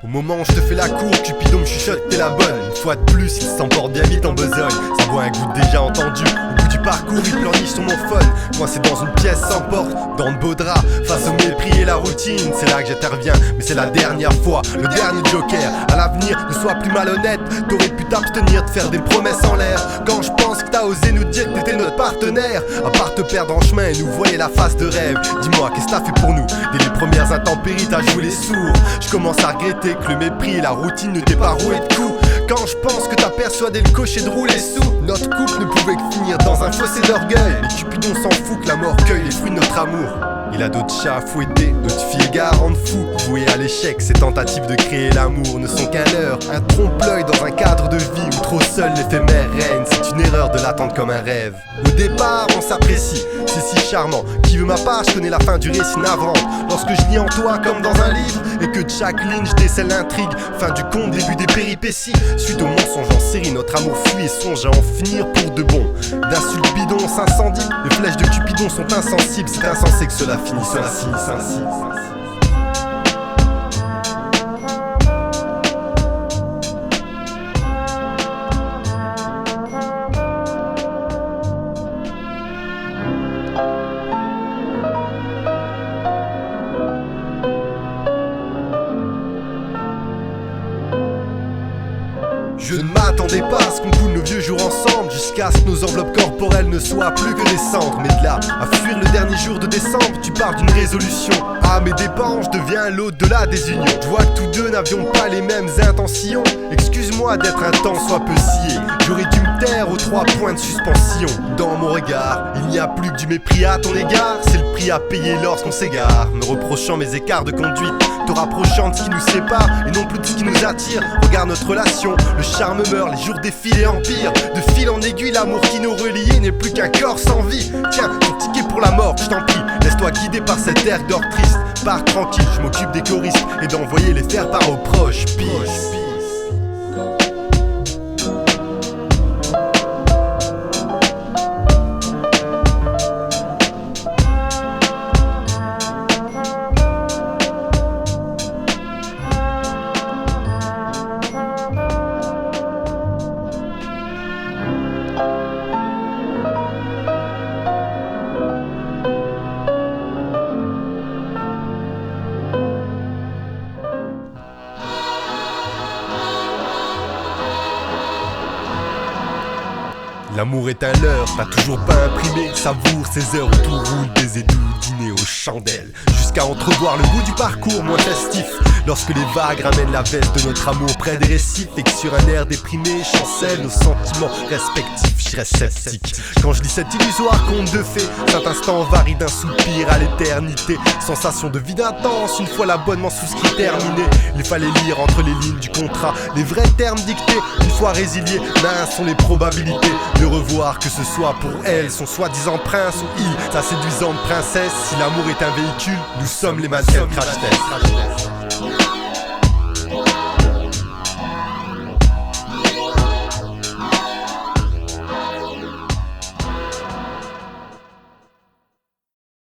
Au moment où je te fais la cour, Cupidon me chuchote t'es la bonne. Une fois de plus, il s'emporte bien vite en besogne. Ça boit un goût déjà entendu. Au bout du parcours, il pleurniche sur mon phone. Coincé dans une pièce sans porte, dans de beaux draps, face au mépris et la routine. C'est là que j'interviens, mais c'est la dernière fois, le dernier joker. À l'avenir, ne sois plus malhonnête. T'aurais pu t'abstenir de faire des promesses en l'air. Quand je pense que t'as osé nous dire que t'étais notre partenaire, à part te perdre en chemin et nous voiler la face de rêve. Dis-moi, qu'est-ce que t'as fait pour nous? Dès les premières intempéries, t'as joué les sourds. Je commence à regretter que le mépris et la routine ne t'aient pas roué de coups. Quand je pense que t'as persuadé le cocher de rouler sous, notre couple ne pouvait que finir dans un fossé d'orgueil. Mais Cupidon s'en fout que la mort cueille les fruits de notre amour. Il a d'autres chats à fouetter, d'autres filles égards rendent fou. Voué à l'échec, ces tentatives de créer l'amour ne sont qu'un leurre, un trompe-l'œil dans un cadre de vie où trop seul l'éphémère règne. C'est une erreur de l'attendre comme un rêve. Au départ, on s'apprécie, c'est si charmant. Qui veut ma part, je connais la fin du récit navrante. Lorsque je lis en toi comme dans un livre, et que de chaque ligne je décèle l'intrigue. Fin du conte, début des péripéties. Suite au mensonge en série, notre amour fuit et songe à en finir pour de bon. D'insultes bidons, on s'incendie. Les flèches de Cupidon sont insensibles. C'est insensé que cela finisse ainsi. Je ne m'attendais pas à ce qu'on coule nos vieux jours ensemble, jusqu'à ce que nos enveloppes corporelles ne soient plus que des cendres. Mais de là à fuir le dernier jour de décembre, tu pars d'une résolution. À mes dépens, je deviens l'autre de la désunion. Je vois que tous deux n'avions pas les mêmes intentions. Excuse-moi d'être un tant soit peu scié. J'aurais dû me taire aux 3 points de suspension. Dans mon regard, il n'y a plus que du mépris à ton égard. C'est le prix à payer lorsqu'on s'égare. Me reprochant mes écarts de conduite, te rapprochant de ce qui nous sépare et non plus de ce qui nous attire. Regarde notre relation, le charme meurt, les jours défilent et empirent. De fil en aiguille, l'amour qui nous reliait n'est plus qu'un corps sans vie. Tiens, ton ticket pour la mort, je t'en prie. Laisse-toi guider par cette air d'or triste. Pars tranquille, je m'occupe des choristes et d'envoyer les faire part aux proches. Peace. L'amour est un leurre, t'as toujours pas imprimé. Savoure ces heures où tout roule, des édoux, dîner aux chandelles. Jusqu'à entrevoir le bout du parcours moins festif. Lorsque les vagues ramènent la veste de notre amour près des récifs. Et que sur un air déprimé chancellent nos sentiments respectifs. Je reste sceptique quand je lis cet illusoire conte de fées. Cet instant varie d'un soupir à l'éternité. Sensation de vide intense une fois l'abonnement souscrit terminé. Il fallait lire entre les lignes du contrat les vrais termes dictés. Une fois résiliés, minces sont les probabilités de revoir que ce soit pour elle son soi-disant prince ou il, sa séduisante princesse. Si l'amour est un véhicule, nous sommes les mannequins crash test.